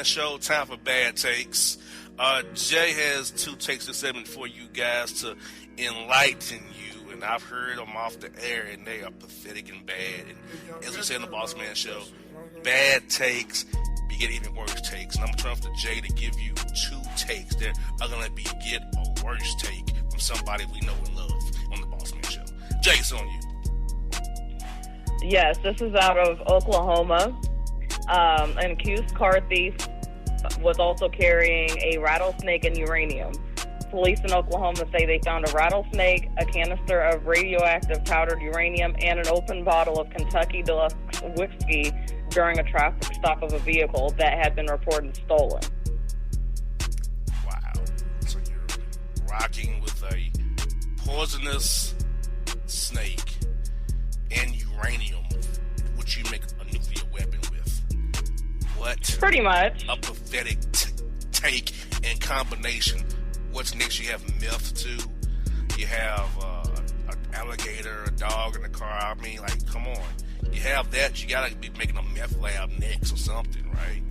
Show. Time for bad takes. Jay has 2 takes this segment for you guys to enlighten you, and I've heard them off the air, and they are pathetic and bad. And as we say in the Bossman Show, bad takes beget even worse takes. And I'm going to turn to Jay to give you 2 takes that are going to beget a worse take from somebody we know and love on the Bossman Show. Jay, it's on you. Yes, this is out of Oklahoma. An accused car thief was also carrying a rattlesnake and uranium. Police in Oklahoma say they found a rattlesnake, a canister of radioactive powdered uranium, and an open bottle of Kentucky Deluxe whiskey during a traffic stop of a vehicle that had been reported stolen. Wow. So you're rocking with a poisonous snake and uranium, which you make a nuclear weapon with. What? Pretty much. A pathetic take and combination. What's next? You have meth too. You have an alligator, a dog in the car. I mean, like, come on. You have that. You gotta be making a meth lab next or something, right?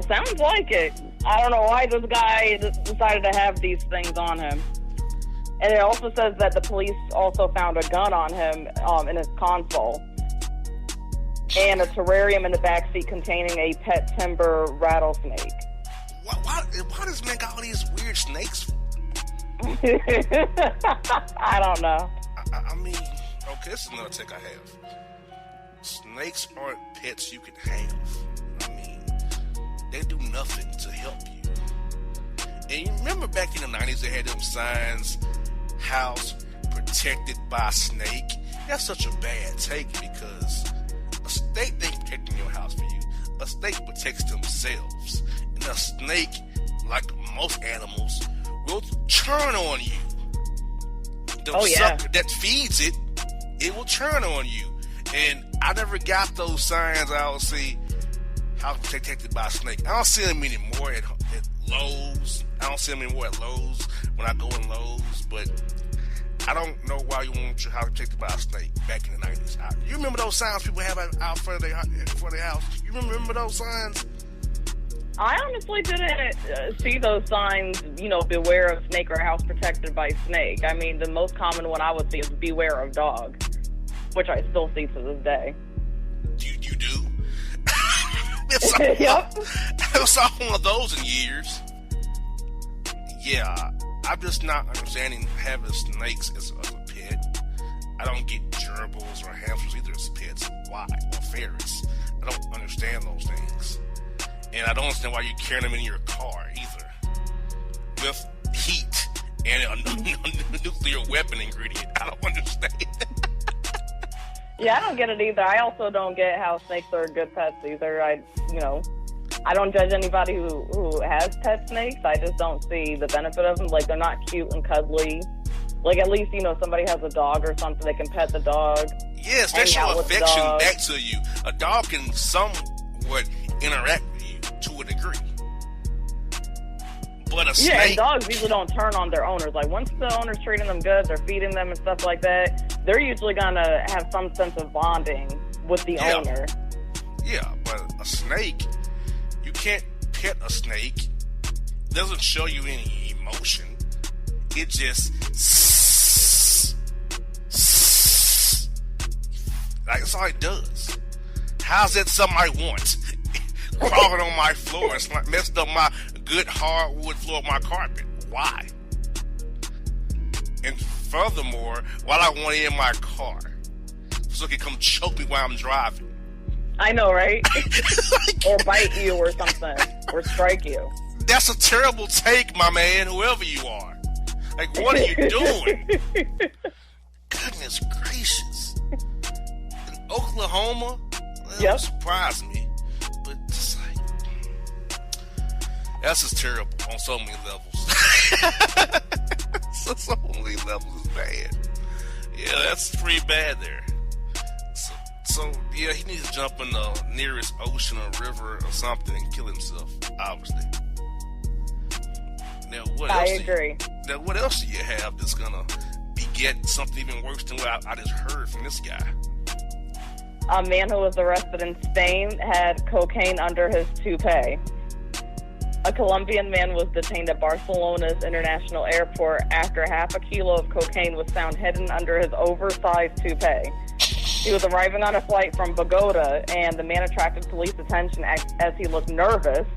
Sounds like it. I don't know why this guy decided to have these things on him. And it also says that the police also found a gun on him in his console. And a terrarium in the backseat containing a pet timber rattlesnake. Why does man got all these weird snakes? I don't know. I mean, okay, this is another take I have. Snakes aren't pets you can have. I mean, they do nothing to help you. And you remember back in the 90s, they had them signs, house protected by snake. That's such a bad take because a snake ain't protecting your house for you. A snake protects themselves. And a snake, like most animals, will turn on you. The sucker that feeds it, it will turn on you. And I never got those signs. I don't see house protected by a snake. I don't see them anymore at Lowe's. I don't see them anymore at Lowe's when I go in Lowe's. But I don't know why you want your house protected by a snake back in the 90s. You remember those signs people have out front of their house? You remember those signs? I honestly didn't see those signs, beware of snake or house protected by snake. I mean, the most common one I would see is beware of dog, which I still see to this day. You do? Yep. I haven't saw one of those in years. Yeah, I'm just not understanding having snakes as a pet. I don't get gerbils or hamsters either as pets. Why? Or ferrets. I don't understand those things. And I don't understand why you're carrying them in your car either. With heat and a nuclear weapon ingredient. I don't understand. Yeah, I don't get it either. I also don't get how snakes are good pets either. I don't judge anybody who has pet snakes. I just don't see the benefit of them. Like, they're not cute and cuddly. Like, at least, somebody has a dog or something, they can pet the dog. Yes, they show affection back to you. A dog can somewhat interact with you to a degree. But a snake... Yeah, and dogs usually don't turn on their owners. Like, once the owner's treating them good, they're feeding them and stuff like that, they're usually going to have some sense of bonding with the owner. Yeah, but a snake, you can't pet a snake. It doesn't show you any emotion. It just... Like, that's all it does. How's that something I want? Crawling on my floor and messed up my good hardwood floor of my carpet. Why? And furthermore, why do I want it in my car? So it can come choke me while I'm driving. I know, right? Or bite you or something. Or strike you. That's a terrible take, my man, whoever you are. Like, what are you doing? Goodness gracious. In Oklahoma? That would surprise me. But just like... That's just terrible on so many levels. so many levels is bad. Yeah, that's pretty bad there. So, yeah, he needs to jump in the nearest ocean or river or something and kill himself, obviously. Now, what else? I agree. Now, what else do you have that's gonna beget something even worse than what I just heard from this guy? A man who was arrested in Spain had cocaine under his toupee. A Colombian man was detained at Barcelona's international airport after half a kilo of cocaine was found hidden under his oversized toupee. He was arriving on a flight from Bogota, and the man attracted police attention as he looked nervous,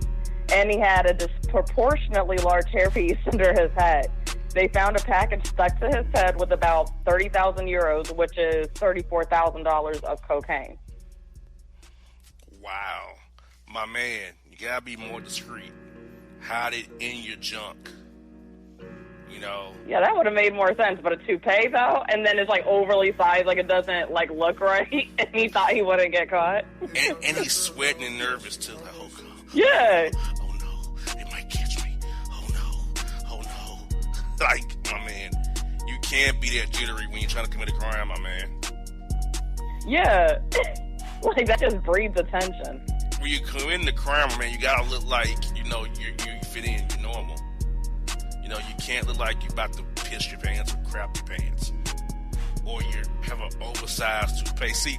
and he had a disproportionately large hairpiece under his head. They found a package stuck to his head with about 30,000 euros, which is $34,000 of cocaine. Wow. My man, you gotta be more discreet. Hide it in your junk. You know? Yeah, that would have made more sense, but a toupee, though? And then it's, like, overly sized, like, it doesn't, like, look right, and he thought he wouldn't get caught. And he's sweating and nervous, too. Like, oh, God. Yeah. Oh, no. It might catch me. Oh, no. Oh, no. Like, my man, you can't be that jittery when you're trying to commit a crime, my man. Yeah. Like, that just breeds attention. When you commit the crime, man, you gotta look like, you know, you fit in, you're normal. You know, you can't look like you're about to piss your pants or crap your pants. Or you have an oversized toupee. See,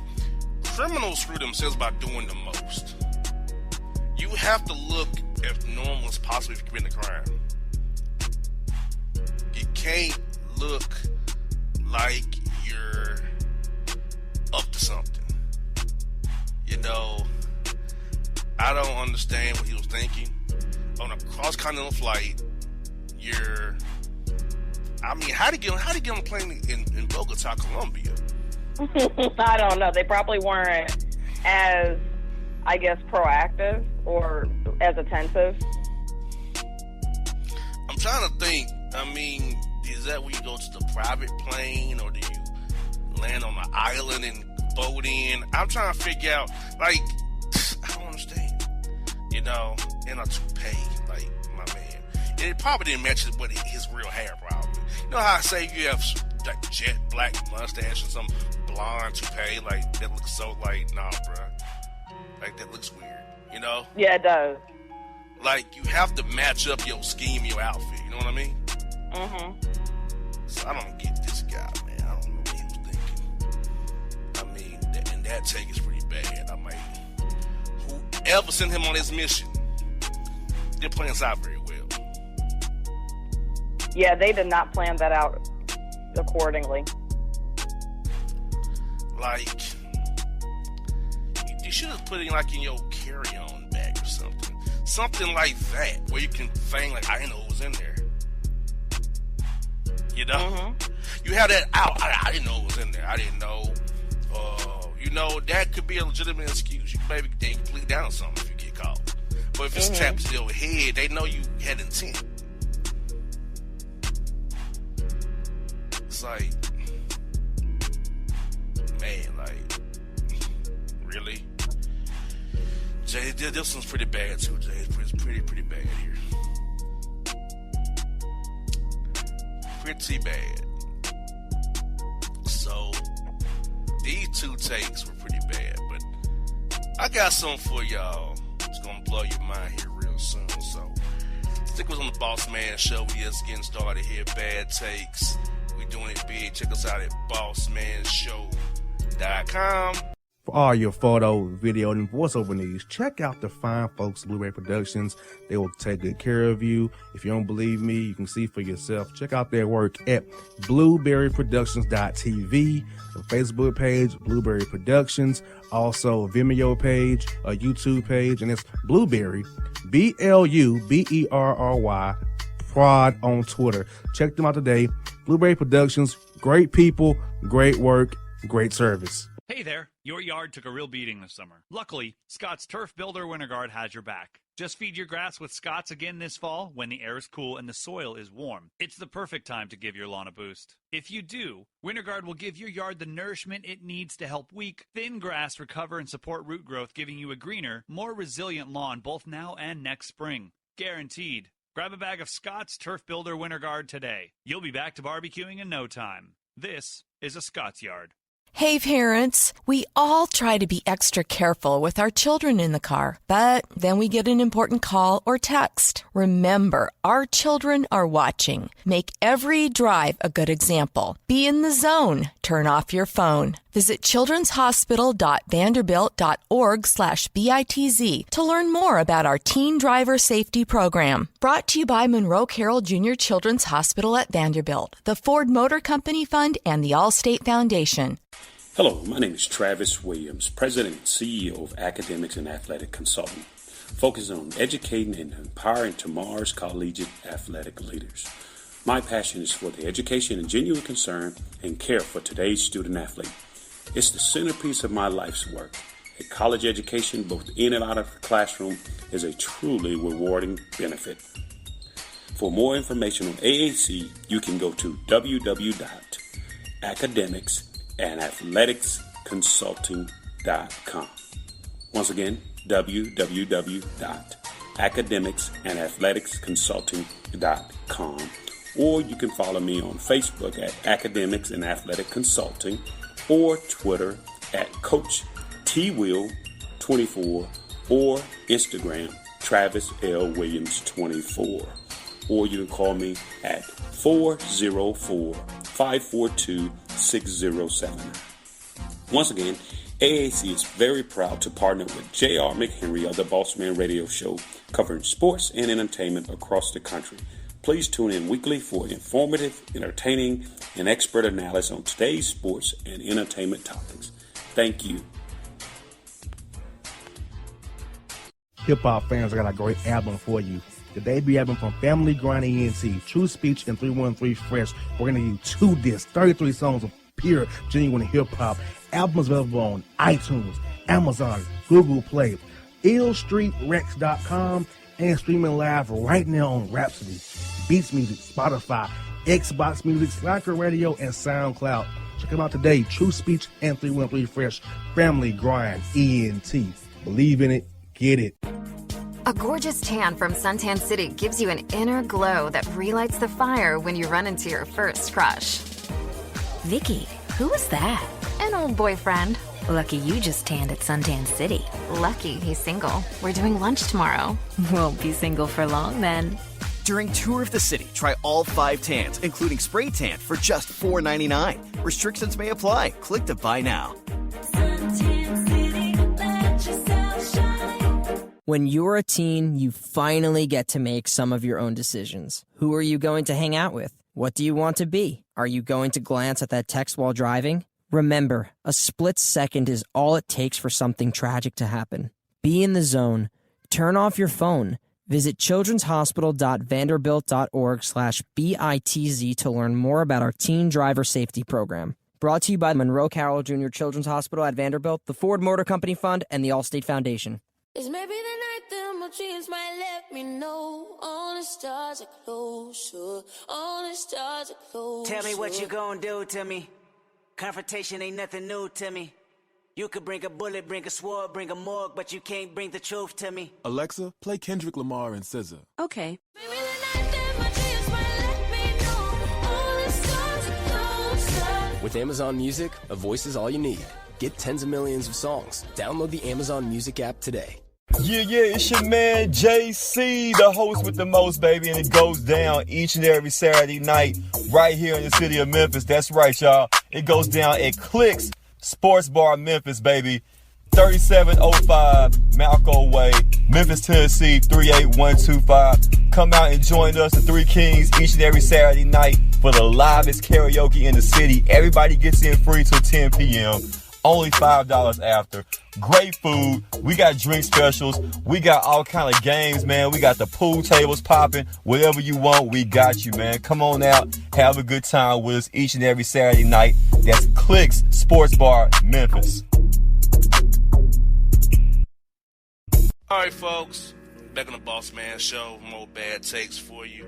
criminals screw themselves by doing the most. You have to look as normal as possible if you commit a crime. You can't look like you're up to something. You know, I don't understand what he was thinking. On a cross-continental flight, how did he get on a plane in Bogota, Colombia? I don't know. They probably weren't as, I guess, proactive or as attentive. I'm trying to think. I mean, is that when you go to the private plane, or do you land on an island and boat in? I'm trying to figure out, like, I don't understand. You know, in a toupee, like, my man. And it probably didn't match his real hair, probably. You know how I say you have like jet black mustache and some blonde toupee, like, that looks so, like, nah, bruh. Like, that looks weird, you know? Yeah, it does. Like, you have to match up your scheme, your outfit, you know what I mean? Mm-hmm. So I don't get this guy, man. I don't know what he was thinking. I mean, and that take is pretty bad. I mean, whoever sent him on this mission, they're playing this out very well. Yeah, they did not plan that out accordingly. Like, you should have put it like in your carry-on bag or something. Something like that, where you can feign like, I didn't know what was in there. You know? Mm-hmm. You have that out. I didn't know what was in there. I didn't know. You know, that could be a legitimate excuse. You can maybe then plead down on something if you get caught. But if it's tapped to your head, they know you had intent. It's like, man, like, really? Jay, this one's pretty bad too, Jay. It's pretty bad here. Pretty bad. So, these two takes were pretty bad, but I got something for y'all. It's gonna blow your mind here real soon. So, stick with us on the Bossman Show. We just getting started here. Bad takes. We doing it big. Check us out at bossmanshow.com. For all your photo, video, and voiceover needs, check out the fine folks at Blueberry Productions. They will take good care of you. If you don't believe me, you can see for yourself. Check out their work at blueberryproductions.tv, the Facebook page, Blueberry Productions, also a Vimeo page, a YouTube page, and it's Blueberry, BLUBERRY, Prod on Twitter. Check them out today. Blueberry Productions, great people, great work, great service. Hey there, your yard took a real beating this summer. Luckily, Scott's Turf Builder Winter Guard has your back. Just feed your grass with Scott's again this fall when the air is cool and the soil is warm. It's the perfect time to give your lawn a boost. If you do, Winter Guard will give your yard the nourishment it needs to help weak, thin grass recover and support root growth, giving you a greener, more resilient lawn both now and next spring. Guaranteed. Grab a bag of Scott's Turf Builder Winter Guard today. You'll be back to barbecuing in no time. This is a Scott's Yard. Hey parents, we all try to be extra careful with our children in the car, but then we get an important call or text. Remember, our children are watching. Make every drive a good example. Be in the zone. Turn off your phone. Visit childrenshospital.vanderbilt.org/BITZ to learn more about our Teen Driver Safety Program. Brought to you by Monroe Carroll Jr. Children's Hospital at Vanderbilt, the Ford Motor Company Fund, and the Allstate Foundation. Hello, my name is Travis Williams, President and CEO of Academics and Athletic Consulting, focusing on educating and empowering tomorrow's collegiate athletic leaders. My passion is for the education and genuine concern and care for today's student athlete. It's the centerpiece of my life's work. A college education, both in and out of the classroom, is a truly rewarding benefit. For more information on AAC, you can go to www.academicsandathleticsconsulting.com. Once again, www.academicsandathleticsconsulting.com. Or you can follow me on Facebook at Academics and Athletic Consulting, or Twitter at Coach TWill24, or Instagram Travis L. Williams 24. Or you can call me at 404-542-6079. Once again, AAC is very proud to partner with J.R. McHenry of the Bossman Radio Show, covering sports and entertainment across the country. Please tune in weekly for informative, entertaining, and expert analysis on today's sports and entertainment topics. Thank you. Hip-hop fans, I got a great album for you. The debut album from Family Grind ENT, True Speech and 313 Fresh. We're going to give you 2 discs, 33 songs of pure, genuine hip-hop. Album is available on iTunes, Amazon, Google Play, illstreetrex.com, and streaming live right now on Rhapsody, Beats Music, Spotify, Xbox Music, Slacker Radio, and SoundCloud. Check them out today. True Speech and 313 Fresh. Family Grind ENT. Believe in it. Get it. A gorgeous tan from Suntan City gives you an inner glow that relights the fire when you run into your first crush. Vicky, who was that? An old boyfriend. Lucky you just tanned at Suntan City. Lucky he's single. We're doing lunch tomorrow. Won't be single for long then. During Tour of the City, try all 5 tans, including spray tan, for just $4.99. Restrictions may apply. Click to buy now. Suntan City, let yourself shine. When you're a teen, you finally get to make some of your own decisions. Who are you going to hang out with? What do you want to be? Are you going to glance at that text while driving? Remember, a split second is all it takes for something tragic to happen. Be in the zone. Turn off your phone. Visit childrenshospital.vanderbilt.org/BITZ to learn more about our Teen Driver Safety Program. Brought to you by Monroe Carroll Jr. Children's Hospital at Vanderbilt, the Ford Motor Company Fund, and the Allstate Foundation. It's maybe the night that my dreams might let me know. All the stars are closer. All the stars are closer. Tell me what you gonna do to me. Confrontation ain't nothing new to me. You could bring a bullet, bring a sword, bring a morgue, but you can't bring the truth to me. Alexa, play Kendrick Lamar and SZA. Okay. With Amazon Music, a voice is all you need. Get tens of millions of songs. Download the Amazon Music app today. Yeah, it's your man JC, the host with the most, baby, and it goes down each and every Saturday night right here in the city of Memphis. That's right, y'all. It goes down at Clicks Sports Bar Memphis, baby. 3705 Malco Way, Memphis, Tennessee, 38125. Come out and join us, the Three Kings, each and every Saturday night for the livest karaoke in the city. Everybody gets in free till 10 p.m. Only $5 after. Great food. We got drink specials. We got all kind of games, man. We got the pool tables popping. Whatever you want, we got you, man. Come on out. Have a good time with us each and every Saturday night. That's Clicks Sports Bar, Memphis. All right, folks. Back on the Bossman Show. More bad takes for you.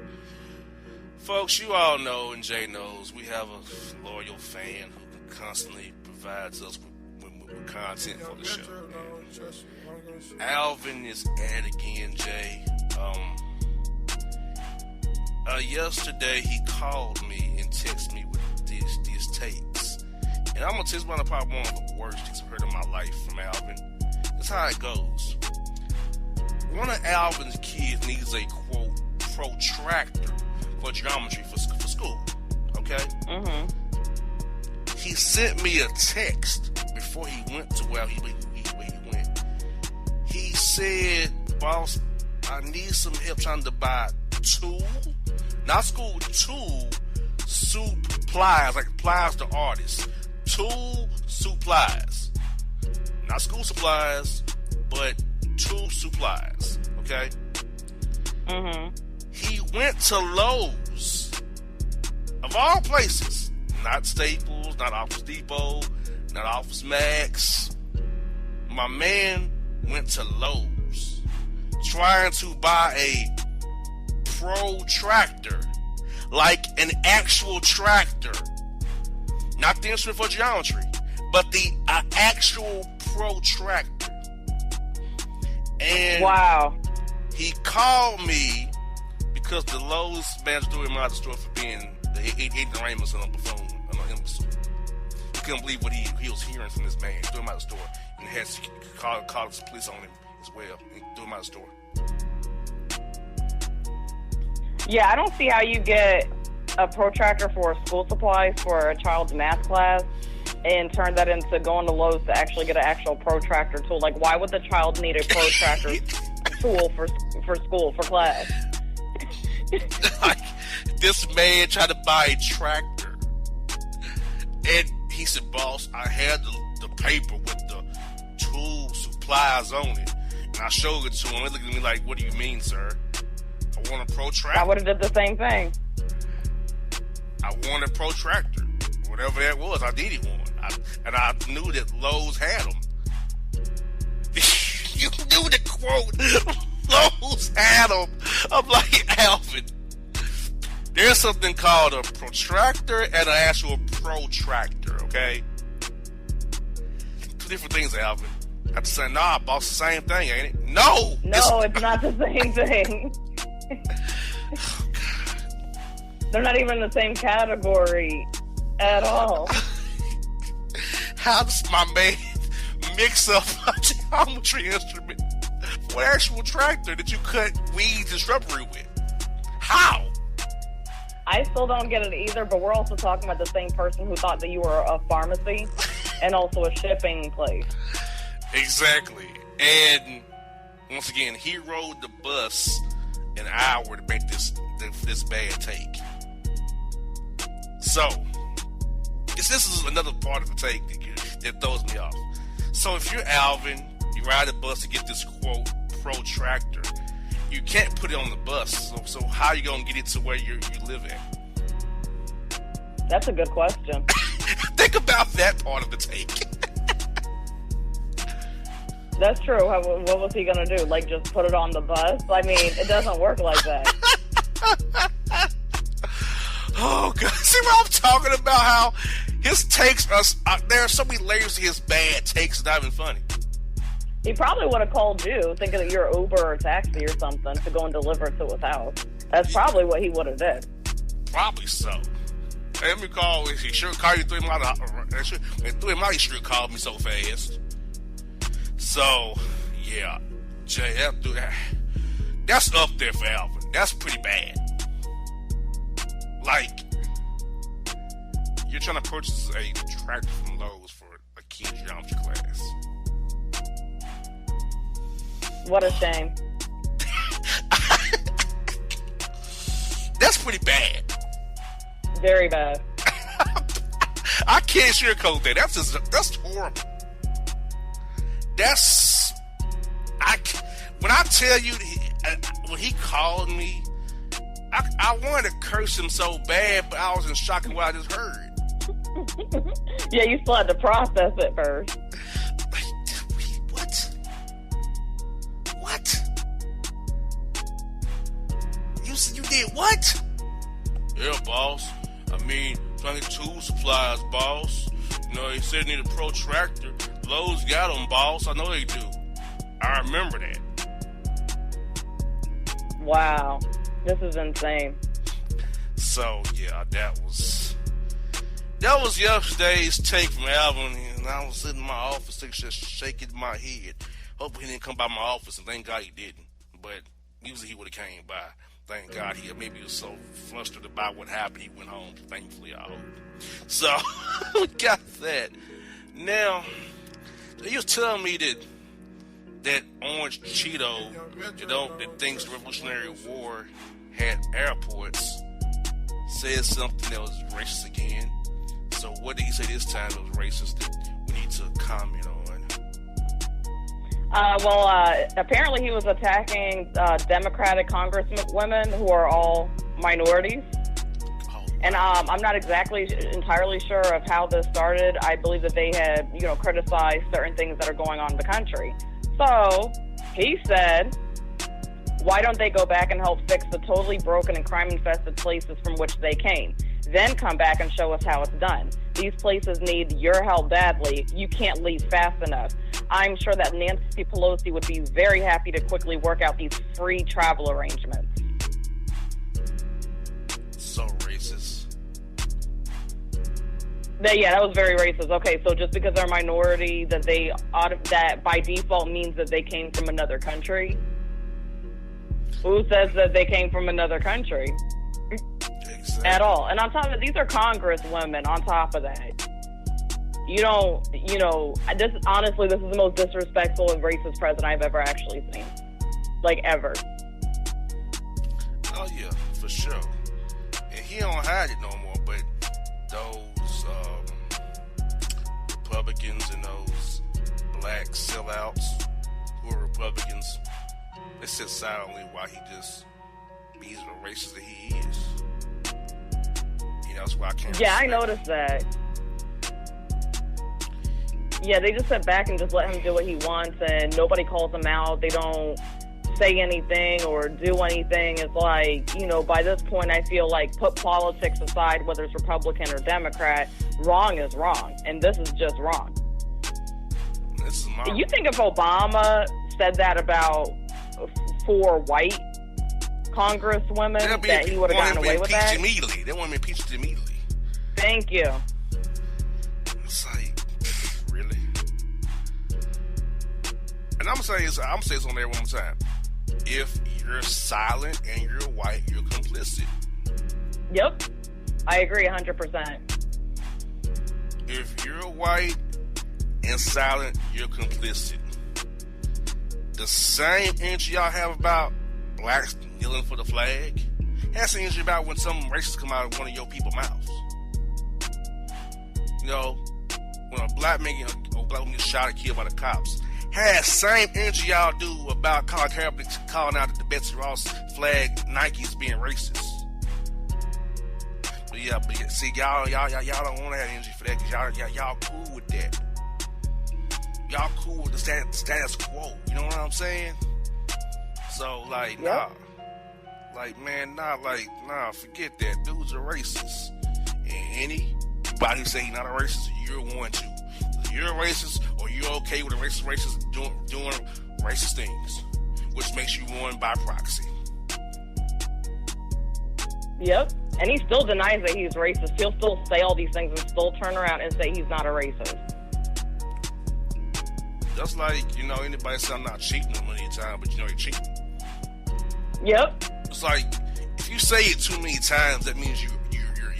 Folks, you all know, and Jay knows, we have a loyal fan who constantly provides us with content for the show. Alvin is at it again, Jay. Yesterday he called me and texted me with these takes. And I'm going to tell you about probably one of the worst things I've heard in my life from Alvin. That's how it goes. One of Alvin's kids needs a, quote, protractor for geometry for school. Okay? Mm-hmm. He sent me a text before he went to where he went. He said, boss, I need some help trying to buy two supplies, like pliers to artists. 2 supplies. Not school supplies, but 2 supplies. Okay? Mm-hmm. He went to Lowe's, of all places. Not Staples, not Office Depot, not Office Max. My man went to Lowe's trying to buy a protractor, like an actual tractor. Not the instrument for geometry, but the actual protractor. And wow. He called me because the Lowe's manager threw him out of the store for being the ignoramus on the phone. He couldn't believe what he was hearing from this man. He threw him out of the store and had to call the police on him as well. He threw him out of the store. Yeah, I don't see how you get a protractor for school supplies for a child's math class and turn that into going to Lowe's to actually get an actual protractor tool. Like, why would the child need a protractor tool for school, for class? Like, this man tried to buy a tractor. And he said, boss, I had the paper with the tool supplies on it. And I showed it to him. He looked at me like, what do you mean, sir? I want a protractor. I would have did the same thing. I want a protractor. Whatever that was, I needed one. And I knew that Lowe's had them. You knew the quote. Lowe's had them. I'm like, Alvin, there's something called a protractor and an actual protractor, okay? 2 different things, Alvin. I have to say, nah, boss, the same thing, ain't it? No! No, it's not the same thing. Oh, God. They're not even in the same category at all. How does my man mix up a geometry instrument for an actual tractor that you cut weeds and shrubbery with? How? I still don't get it either, but we're also talking about the same person who thought that you were a pharmacy and also a shipping place. Exactly. And once again, he rode the bus an hour to make this bad take. So, this is another part of the take that throws me off. So if you're Alvin, you ride the bus to get this, quote, protractor. You can't put it on the bus. So how are you going to get it to where you live at? That's a good question. Think about that part of the take. That's true. What was he going to do? Like, just put it on the bus? I mean, it doesn't work like that. Oh, God. See what I'm talking about? How his takes are... there are so many layers to his bad takes. It's not even funny. He probably would have called you, thinking that you're Uber or taxi or something, to go and deliver it to his house. That's probably what he would have did. Probably so. Hey, let me call. He sure called you, threw him out. He sure called me so fast. So, yeah. That's up there for Alvin. That's pretty bad. Like, you're trying to purchase a tractor from Lowe's for a kid's geometry class. What a shame. That's pretty bad. Very bad. I can't sugarcoat that. That's horrible. When I tell you, when he called me, I wanted to curse him so bad, but I was in shock at what I just heard. Yeah, you still had to process it first. What? You did what? Yeah, boss. I mean, trying to get tool supplies, boss. You know, he said he need a protractor. Lowe's got them, boss. I know they do. I remember that. Wow. This is insane. So, yeah, that that was yesterday's take from Alvin, and I was sitting in my office just shaking my head. Hopefully he didn't come by my office, and thank God he didn't. But usually he would have came by. Thank God maybe he was so flustered about what happened, he went home. Thankfully, I hope. So, we got that. Now, he was telling me that Orange Cheeto, that thinks the Revolutionary War had airports, said something that was racist again. So what did he say this time that was racist that we need to comment on? Apparently he was attacking Democratic congresswomen who are all minorities. And I'm not entirely sure of how this started. I believe that they had, criticized certain things that are going on in the country. So he said, why don't they go back and help fix the totally broken and crime-infested places from which they came? Then come back and show us how it's done. These places need your help badly. You can't leave fast enough. I'm sure that Nancy Pelosi would be very happy to quickly work out these free travel arrangements. So racist. Yeah, that was very racist. Okay, so just because they're a minority, that by default means that they came from another country? Who says that they came from another country? Exactly. At all. And on top of it, these are congresswomen on top of that. This is the most disrespectful and racist president I've ever actually seen. Like, ever. Oh, yeah, for sure. And he don't hide it no more, but those Republicans and those black sellouts who are Republicans, they sit silently while he just be the racist that he is. That's why I can't. Yeah, I noticed that. Yeah, they just sit back and just let him do what he wants, and nobody calls him out. They don't say anything or do anything. It's like, by this point, I feel like put politics aside, whether it's Republican or Democrat, wrong is wrong, and this is just wrong. You think if Obama said that about 4 white congresswomen, that he would have gotten away with that? Immediately. They want him impeached immediately. Thank you. It's like, really? And I'm saying this on there one more time. If you're silent and you're white, you're complicit. Yep. I agree 100%. If you're white and silent, you're complicit. The same energy y'all have about blacks kneeling for the flag, that's the energy about when some racists come out of one of your people's mouths. When a black man gets shot or killed by the cops, has same energy y'all do about calling out the Betsy Ross flag Nikes being racist. But see, y'all don't want to have energy for that because y'all cool with that. Y'all cool with the status quo. You know what I'm saying? So, nah. Forget that. Dudes are racist. And anybody who say he's not a racist, you're one too. You're a racist, or you're okay with a racist doing racist things, which makes you one by proxy. Yep. And he still denies that he's racist. He'll still say all these things and still turn around and say he's not a racist. Just like, anybody say I'm not cheating them many times, but you're cheating. Yep. It's like, if you say it too many times, that means you're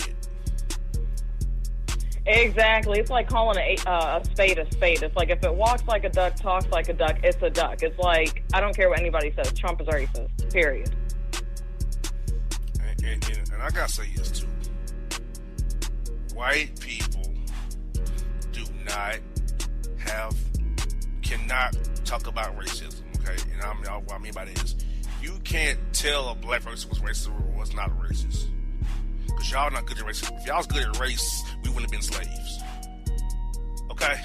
it. Exactly. It's like calling a spade a spade. It's like, if it walks like a duck, talks like a duck, it's a duck. It's like, I don't care what anybody says. Trump is racist. Period. And I gotta say this too. White people cannot talk about racism, okay? And what I mean by that is, you can't tell a black person was racist or was not racist. Because y'all not good at race. If y'all was good at race, we wouldn't have been slaves. Okay?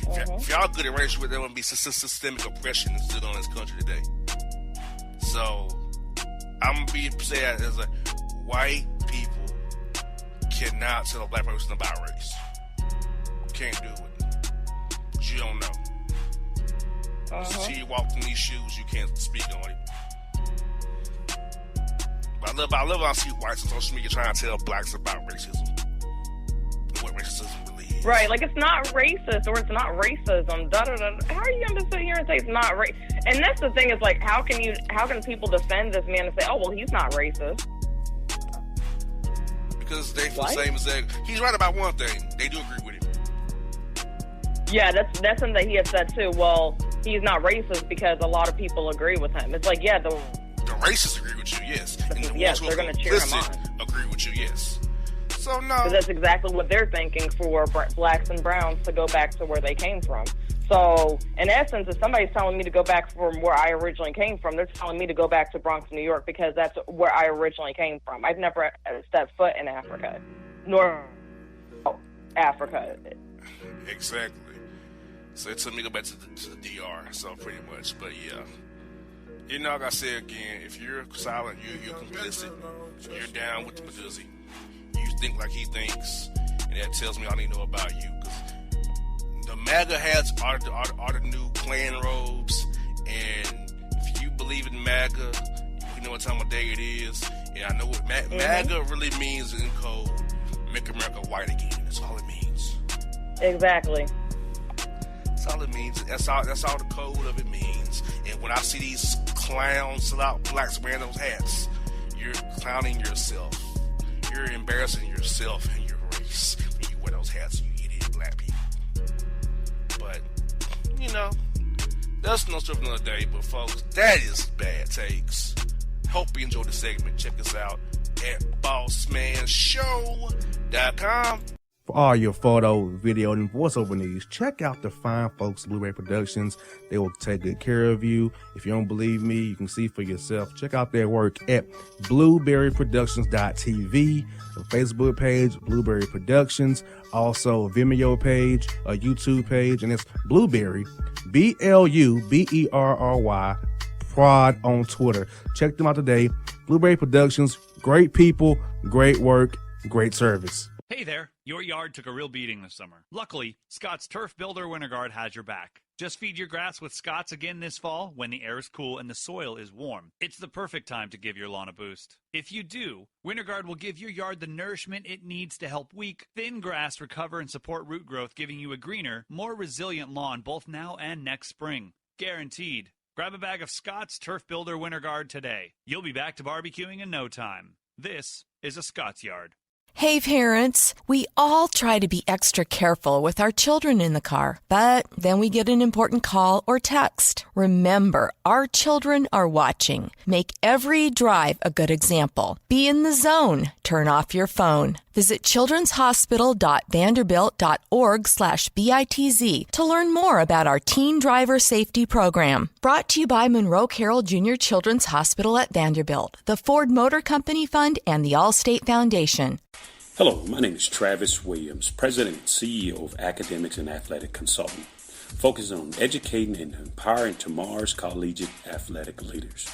If y'all good at race, there wouldn't be systemic oppression still on this country today. So, I'm going to be saying as a white people cannot tell a black person about race. Can't do it. Because you don't know. Until you walk in these shoes, you can't speak on it. But I love how I see whites on social media trying to tell blacks about racism. racism really is. Right, like it's not racist or it's not racism. Da da da. How are you going to sit here and say it's not racist? And that's the thing is like, how can people defend this man and say, oh well, he's not racist? Because they feel the same as that. He's right about one thing. They do agree with him. Yeah, that's something that he had said too. Well, he's not racist because a lot of people agree with him. It's like, yeah, the racists agree with you, yes. And the yes, ones who they're going to cheer him on. Agree with you, yes. So no, because that's exactly what they're thinking for blacks and browns to go back to where they came from. So, in essence, if somebody's telling me to go back from where I originally came from, they're telling me to go back to Bronx, New York, because that's where I originally came from. I've never stepped foot in Africa, nor Africa. Exactly. So it took me to go back to the DR, so pretty much. But yeah, you know, like I said again, if you're silent, you're complicit. You're down with the Baduzzi. You think like he thinks, and that tells me all I need to know about you. Because the MAGA hats are the new clan robes, and if you believe in MAGA, you know what time of day it is. And I know what MAGA really means in code: Make America White Again. That's all it means. Exactly. That's all it means. That's all the code of it means. And when I see these clowns, sellout blacks wearing those hats, you're clowning yourself. You're embarrassing yourself and your race when you wear those hats, you idiot black people. But, you know, that's no stuff another day. But, folks, that is Bad Takes. Hope you enjoyed the segment. Check us out at BossmanShow.com. For all your photo, video, and voiceover needs, check out the fine folks at Blueberry Productions. They will take good care of you. If you don't believe me, you can see for yourself. Check out their work at blueberryproductions.tv, the Facebook page, Blueberry Productions, also a Vimeo page, a YouTube page, and it's Blueberry, BLUBERRY, Prod on Twitter. Check them out today. Blueberry Productions, great people, great work, great service. Hey there, your yard took a real beating this summer. Luckily, Scott's Turf Builder Winter Guard has your back. Just feed your grass with Scott's again this fall when the air is cool and the soil is warm. It's the perfect time to give your lawn a boost. If you do, Winter Guard will give your yard the nourishment it needs to help weak, thin grass recover and support root growth, giving you a greener, more resilient lawn both now and next spring. Guaranteed. Grab a bag of Scott's Turf Builder Winter Guard today. You'll be back to barbecuing in no time. This is a Scott's Yard. Hey parents, we all try to be extra careful with our children in the car, but then we get an important call or text. Remember, our children are watching. Make every drive a good example. Be in the zone. Turn off your phone. Visit childrenshospital.vanderbilt.org/BITZ to learn more about our Teen Driver Safety Program. Brought to you by Monroe Carroll Jr. Children's Hospital at Vanderbilt, the Ford Motor Company Fund, and the Allstate Foundation. Hello, my name is Travis Williams, President and CEO of Academics and Athletic Consultant, focusing on educating and empowering tomorrow's collegiate athletic leaders.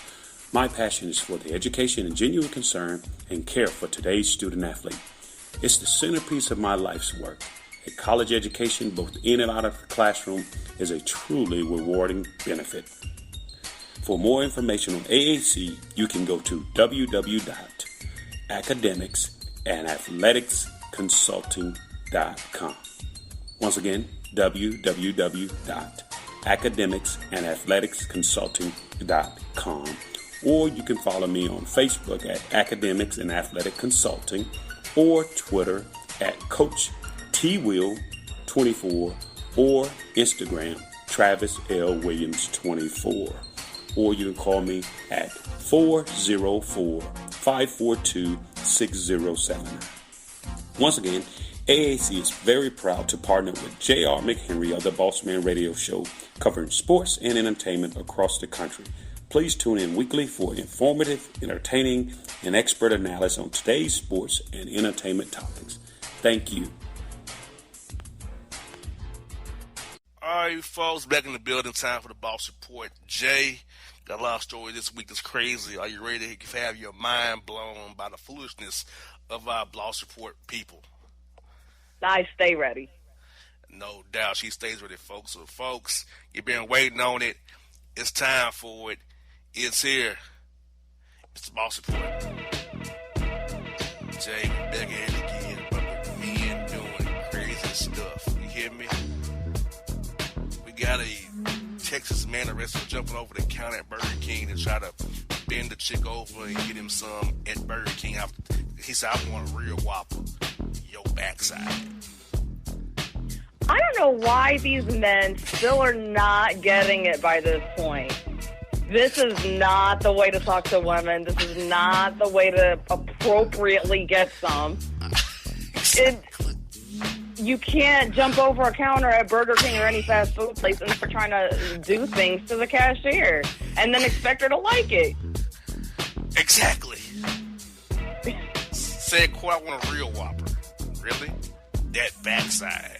My passion is for the education and genuine concern and care for today's student athlete. It's the centerpiece of my life's work. A college education, both in and out of the classroom, is a truly rewarding benefit. For more information on AAC, you can go to www.academicsandathleticsconsulting.com. Once again, www.academicsandathleticsconsulting.com. Or you can follow me on Facebook at Academics and Athletic Consulting, or Twitter at Coach TWill24, or Instagram Travis L. Williams 24. Or you can call me at 404-542-6079. Once again, AAC is very proud to partner with J.R. McHenry of the Bossman Radio Show, covering sports and entertainment across the country. Please tune in weekly for informative, entertaining, and expert analysis on today's sports and entertainment topics. Thank you. All right, folks, back in the building. Time for the Boss Report. Jay, got a lot of stories this week that's crazy. Are you ready to have your mind blown by the foolishness of our Boss Report people? I stay ready. No doubt. She stays ready, folks. So, folks, you've been waiting on it. It's time for it. It's here. It's the Boss Report. Jay, back at it again. But with men doing crazy Texas man arrested for jumping over the counter at Burger King to try to bend the chick over and get him some at Burger King. He said, I want a real Whopper. Your backside. I don't know why these men still are not getting it by this point. This is not the way to talk to women. This is not the way to appropriately get some. You can't jump over a counter at Burger King or any fast food place and start trying to do things to the cashier and then expect her to like it. Exactly. Said, quote, I want a real Whopper. Really? That backside.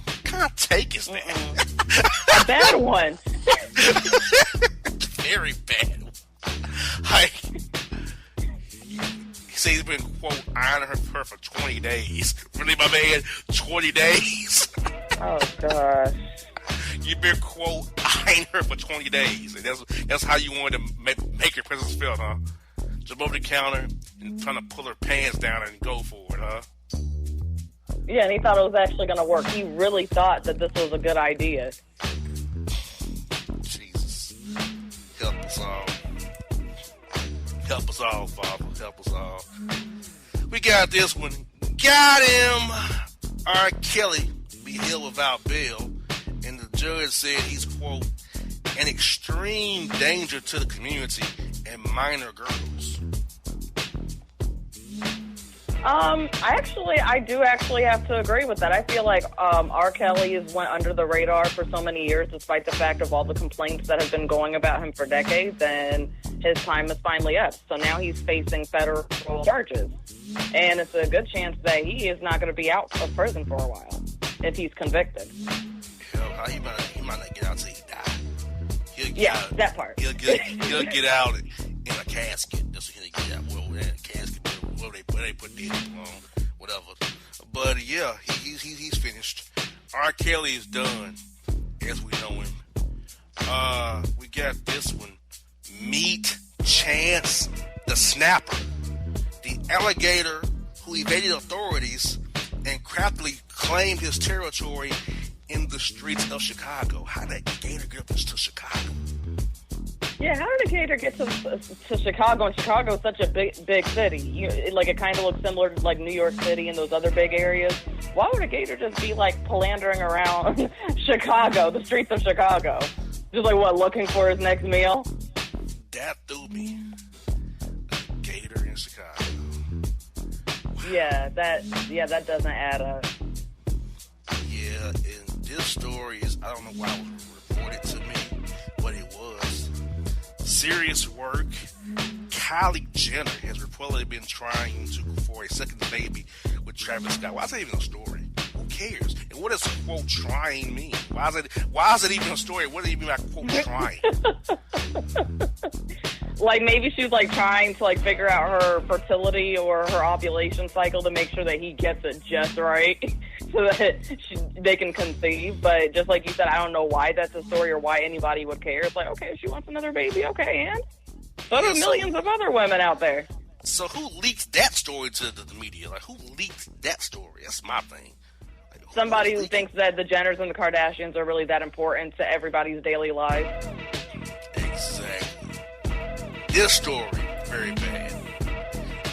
What kind of take is that? A bad one. Very bad. Like, he said he's been, quote, ironing her for 20 days. Really, my man? 20 days? Oh, gosh. You've been, quote, eyeing her for 20 days. And that's how you wanted to make your presence felt, huh? Jump over the counter and trying to pull her pants down and go for it, huh? Yeah, and he thought it was actually going to work. He really thought that this was a good idea. Jesus. Help us all. Help us all, Father. Help us all. We got this one. Got him! R. Kelly be held without bail. And the judge said he's, quote, an extreme danger to the community and minor girls. I do actually have to agree with that. I feel like R. Kelly has went under the radar for so many years, despite the fact of all the complaints that have been going about him for decades, and his time is finally up. So now he's facing federal charges, and it's a good chance that he is not going to be out of prison for a while if he's convicted. Hell, he might not get out till he dies. Yeah, that part. He'll get out in a casket. That's what he'll get out. Well, in a casket. Where they put these on, whatever. But yeah, he's finished. R. Kelly is done, as we know him. We got this one. Meet Chance the Snapper, the alligator who evaded authorities and craftily claimed his territory in the streets of Chicago. How did that gator get up to Chicago? Yeah, how did a gator get to Chicago? And Chicago is such a big city. It kind of looks similar to like New York City and those other big areas. Why would a gator just be like philandering around Chicago, the streets of Chicago? Just looking for his next meal? That threw me. A gator in Chicago. Yeah, that doesn't add up. Yeah, and this story is, I don't know why it was reported to me, but it was. Serious work. Kylie Jenner has reportedly been trying for a second baby with Travis Scott. Why is that even a story? Who cares? And what does, quote, trying mean? Why is it even a story? What do you mean by, quote, trying? Maybe she's trying to figure out her fertility or her ovulation cycle to make sure that he gets it just right so that they can conceive. But just like you said, I don't know why that's a story or why anybody would care. It's okay, if she wants another baby, okay, and so do millions of other women out there. So who leaked that story to the media? Who leaked that story? That's my thing. Somebody who thinks that the Jenners and the Kardashians are really that important to everybody's daily lives. Exactly. This story, very bad.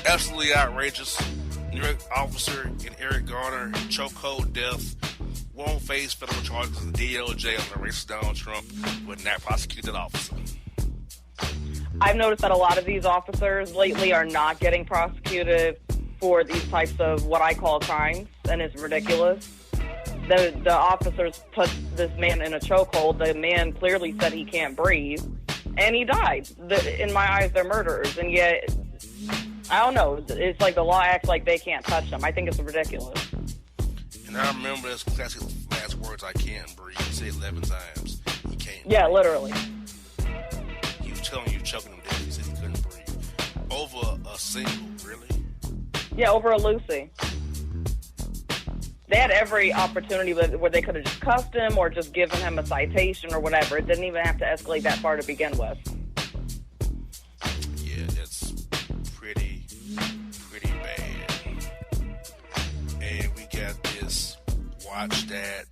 Absolutely outrageous. New York officer in Eric Garner chokehold death won't face federal charges in the DOJ on the race of Donald Trump, would not prosecute that officer. I've noticed that a lot of these officers lately are not getting prosecuted for these types of what I call crimes, and it's ridiculous. The officers put this man in a chokehold. The man clearly said he can't breathe, and he died. In my eyes, they're murderers, and yet, I don't know. It's like the law acts like they can't touch them. I think it's ridiculous. And I remember his classic last words, I can't breathe. He said 11 times. He can't breathe. Yeah, literally. He was telling you, choking him down. He said he couldn't breathe. Over a single, really? Yeah, over a Lucy. They had every opportunity where they could have just cuffed him or just given him a citation or whatever. It didn't even have to escalate that far to begin with. Yeah, that's pretty bad. And we got this, watch that.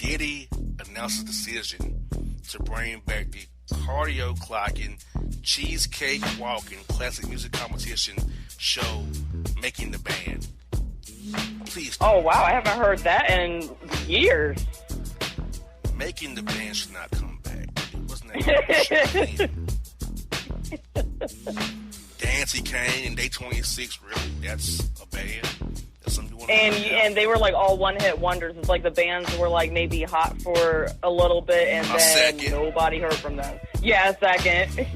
Diddy announced a decision to bring back the cardio clocking, cheesecake walking classic music competition show, Making the Band. Please. Oh, wow. I haven't heard that in years. Making the Band should not come back. It wasn't that Dancy Kane and Day 26, really? That's a band? That's something you want to and they were like all one-hit wonders. It's like the bands were like maybe hot for a little bit and then nobody heard from them. Yeah, a second.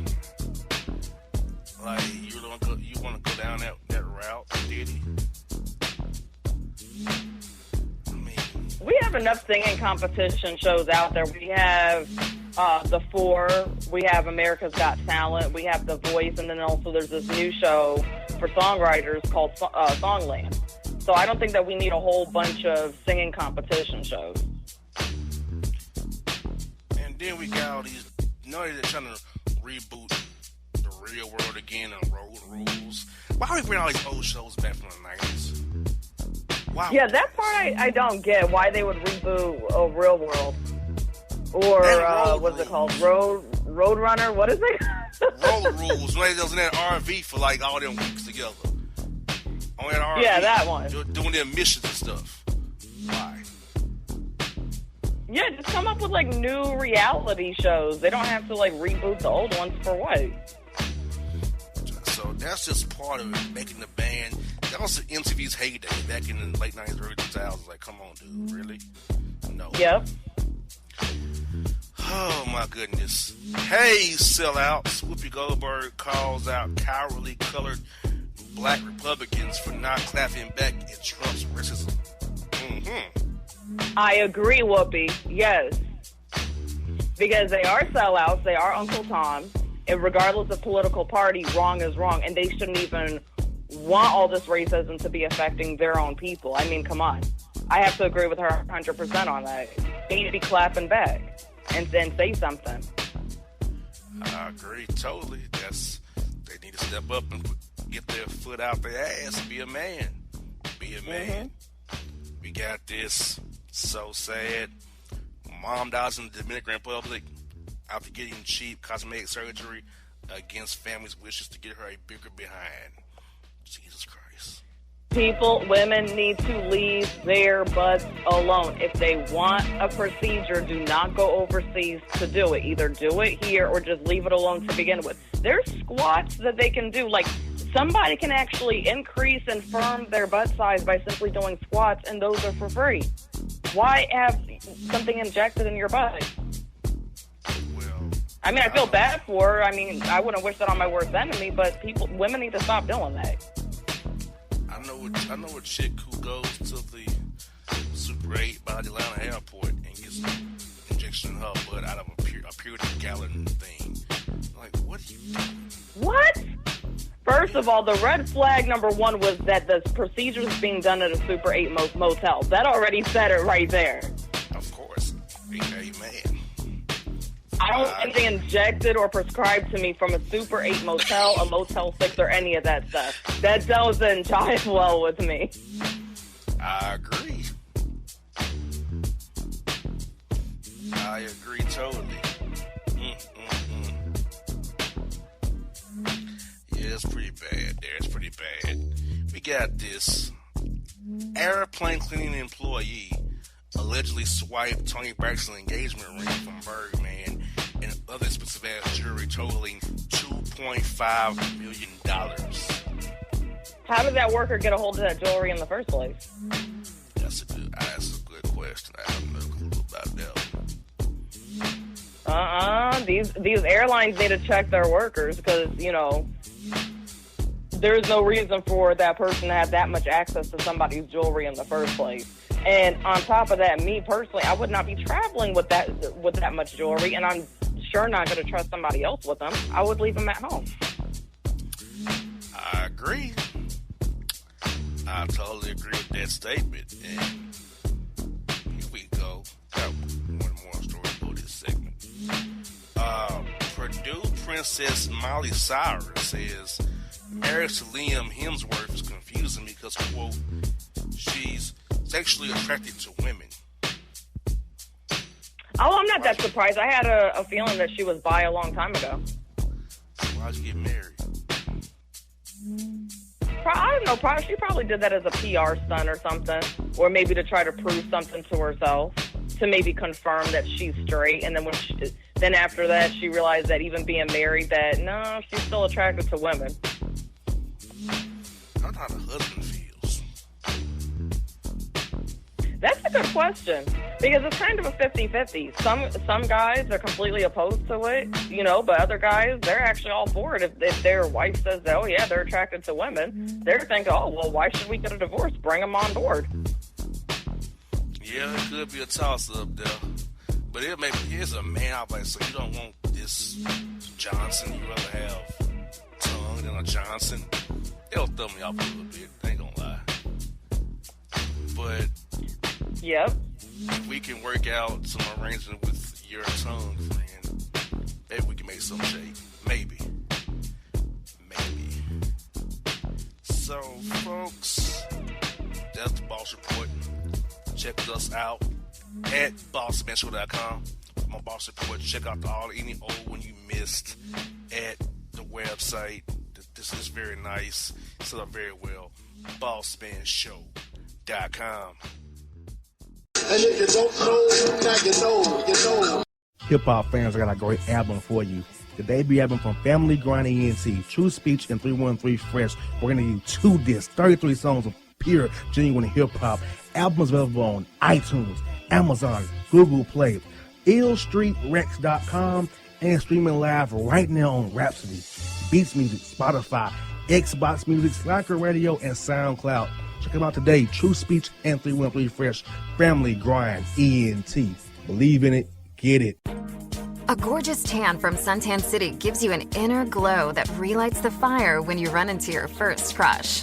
Like, you want to go down that route, Diddy? We have enough singing competition shows out there. We have The Four, we have America's Got Talent, we have The Voice, and then also there's this new show for songwriters called Songland. So I don't think that we need a whole bunch of singing competition shows. And then we got all these, they're trying to reboot The Real World again and Road Rules. Why are we bringing all these old shows back from the 90s? Wow. Yeah, that part I don't get, why they would reboot Real World. Or, what's it called? Roadrunner? What is it? Road Rules. When they was in that RV for like all them weeks together. On that RV. Yeah, that one. Doing their missions and stuff. Why? Yeah, just come up with like new reality shows. They don't have to like reboot the old ones for what? So that's just part of it, Making the Band. That was MTV's heyday back in the late 90s, early 2000s. Like, come on, dude, really? No. Yep. Oh, my goodness. Hey, sellouts. Whoopi Goldberg calls out cowardly colored black Republicans for not clapping back at Trump's racism. I agree, Whoopi. Yes. Because they are sellouts. They are Uncle Tom. And regardless of political party, wrong is wrong. And they shouldn't even want all this racism to be affecting their own people. I mean, come on. I have to agree with her 100% on that. They need to be clapping back and say something. I agree totally. They need to step up and get their foot out their ass and be a man. Be a man. We got this. So sad. Mom dies in the Dominican Republic after getting cheap cosmetic surgery against family's wishes to get her a bigger behind. Jesus Christ. Women need to leave their butts alone. If they want a procedure, do not go overseas to do it. Either do it here or just leave it alone to begin with. There's squats that they can do. Like, somebody can actually increase and firm their butt size by simply doing squats, and those are for free. Why have something injected in your butt? I mean, I feel bad for her. I mean, I wouldn't wish that on my worst enemy, but women need to stop doing that. I know a chick who goes to the Super 8 by the Atlanta airport and gets an injection in her butt out of a purity gallon thing. Like, what are you doing? What? First of all, the red flag number one was that the procedure was being done at a Super 8 motel. That already said it right there. Of course. Amen. I don't want anything injected or prescribed to me from a Super 8 motel, a Motel 6, or any of that stuff. That doesn't jive well with me. I agree. I agree totally. Yeah, it's pretty bad there. It's pretty bad. We got this airplane cleaning employee allegedly swiped Tony Braxton's engagement ring from Birdman and other expensive ass jewelry totaling $2.5 million. How did that worker get a hold of that jewelry in the first place? That's a good question. I have no clue about that. These airlines need to check their workers because, there's no reason for that person to have that much access to somebody's jewelry in the first place. And on top of that, me personally, I would not be traveling with that much jewelry, and I'm sure not going to trust somebody else with them. I would leave them at home. I agree. I totally agree with that statement. And here we go. Got one more story for this segment. Purdue Princess Miley Cyrus says marriage to Liam Hemsworth is confusing because, quote, she's sexually attracted to women. Oh, I'm not that surprised. I had a feeling that she was bi a long time ago. So why'd you get married? I don't know. She probably did that as a PR stunt or something, or maybe to try to prove something to herself, to maybe confirm that she's straight. And then then after that, she realized that even being married, that no, she's still attracted to women. I don't know how the husband feels. That's a good question, because it's kind of a 50-50. Some guys are completely opposed to it, but other guys, they're actually all for it. If their wife says, oh, yeah, they're attracted to women, they're thinking, oh, well, why should we get a divorce? Bring them on board. Yeah, it could be a toss-up there. But here's a man out there, so you don't want this Johnson. You rather have tongue than a Johnson. It'll throw me off a little bit. I ain't gonna lie. But yep, if we can work out some arrangement with your tongue, friend, maybe we can make some shape. Maybe. So, folks, that's the Boss Report. Check us out at bossmanshow.com. I'm on Boss Report. Check out any old one you missed at the website. This is very nice. Set up very well. bossmanshow.com. And if you don't know, now you know. Hip hop fans, I got a great album for you. The debut album from Family Grind ENT, True Speech and 313 Fresh. We're going to give you 2 discs, 33 songs of pure, genuine hip hop. Albums available on iTunes, Amazon, Google Play, illstreetrex.com, and streaming live right now on Rhapsody, Beats Music, Spotify, Xbox Music, Slacker Radio, and SoundCloud. Check them out today. True Speech and 313 Fresh. Family Grind ENT. Believe in it. Get it. A gorgeous tan from Suntan City gives you an inner glow that relights the fire when you run into your first crush.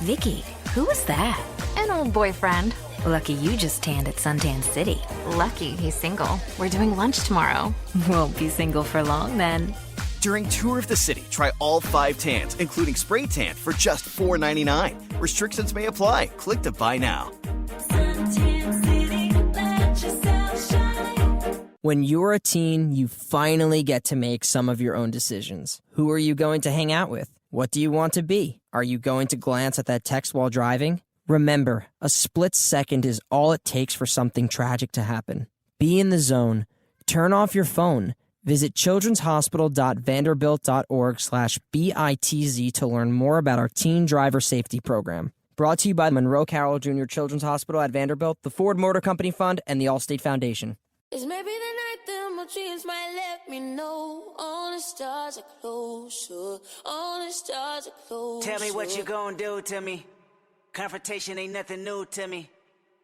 Vicky, who was that? An old boyfriend. Lucky you just tanned at Suntan City. Lucky he's single. We're doing lunch tomorrow. Won't be single for long then. During Tour of the City, try all 5 tans, including spray tan, for just $4.99. Restrictions may apply. Click to buy now. Suntan City, let yourself shine. When you're a teen, you finally get to make some of your own decisions. Who are you going to hang out with? What do you want to be? Are you going to glance at that text while driving? Remember, a split second is all it takes for something tragic to happen. Be in the zone. Turn off your phone. Visit childrenshospital.vanderbilt.org/BITZ to learn more about our teen driver safety program. Brought to you by the Monroe Carroll Jr. Children's Hospital at Vanderbilt, the Ford Motor Company Fund, and the Allstate Foundation. It's maybe the night that my dreams might let me know. All the stars are closer. All the stars are closer. Tell me what you gonna do to me. Confrontation ain't nothing new to me.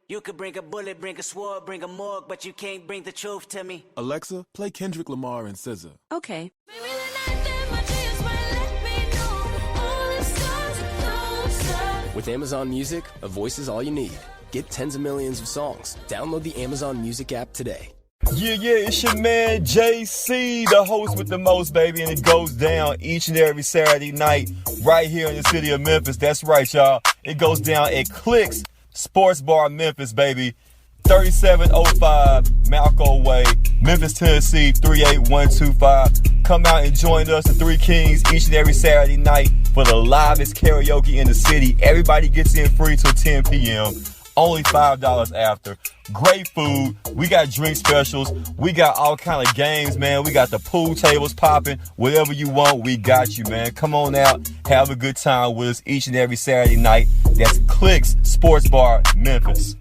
You could bring a bullet, bring a sword, bring a morgue, but you can't bring the truth to me. Alexa, play Kendrick Lamar and SZA. Okay. Maybe the night that my dreams might let me know. All the stars are closer. With Amazon Music, a voice is all you need. Get tens of millions of songs. Download the Amazon Music app today. Yeah, it's your man JC, the host with the most, baby, and it goes down each and every Saturday night right here in the city of Memphis. That's right, y'all. It goes down at Clicks Sports Bar Memphis, baby. 3705 Malco Way, Memphis, Tennessee, 38125. Come out and join us, the Three Kings, each and every Saturday night for the livest karaoke in the city. Everybody gets in free till 10 p.m. Only $5 after. Great food. We got drink specials. We got all kind of games, man. We got the pool tables popping. Whatever you want, we got you, man. Come on out. Have a good time with us each and every Saturday night. That's Clicks Sports Bar, Memphis.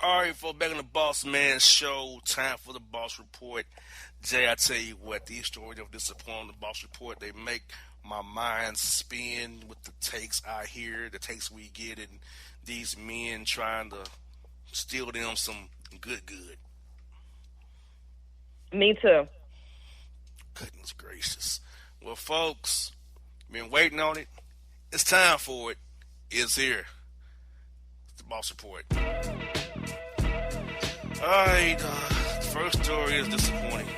All right, folks, back on the Boss Man Show. Time for the Boss Report. Jay, I tell you what, these stories of disappointment, the Boss Report, they make my mind spin with the takes I hear, the takes we get, and these men trying to steal them some good. Me too. Goodness gracious. Well, folks, been waiting on it. It's time for it. It's here. It's the Boss Report. All right, the first story is disappointing.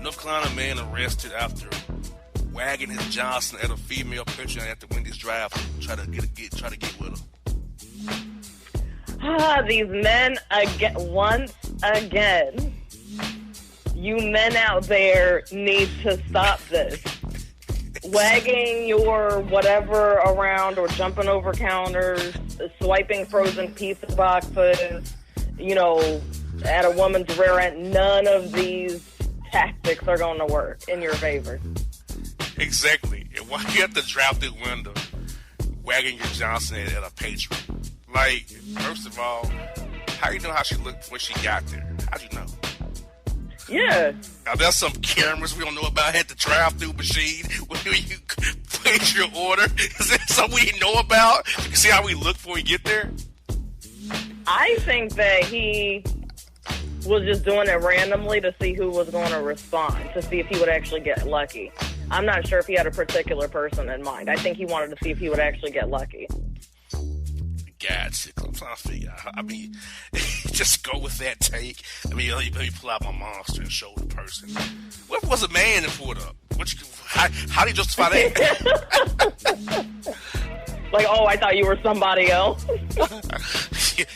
North Carolina man arrested after wagging his Johnson at a female patron at the Wendy's drive-thru, try to get with her. These men, once again, you men out there need to stop this. Wagging your whatever around or jumping over counters, swiping frozen pizza boxes, at a woman's rear end. None of these tactics are going to work in your favor. Exactly. And why you have to drop the window wagging your Johnson at a patron? Like, first of all, how you know how she looked when she got there? How'd you know? Yeah. Now, there's some cameras we don't know about at the drive-thru machine when you place your order. Is that something we know about? You can see how we look before we get there? I think that he was just doing it randomly to see who was going to respond, to see if he would actually get lucky. I'm not sure if he had a particular person in mind. I think he wanted to see if he would actually get lucky. Gotcha. I'm trying to figure out. I mean, just go with that take. I mean, let me pull out my monster and show the person. What was a man that pulled up? How do you justify that? Like, oh, I thought you were somebody else.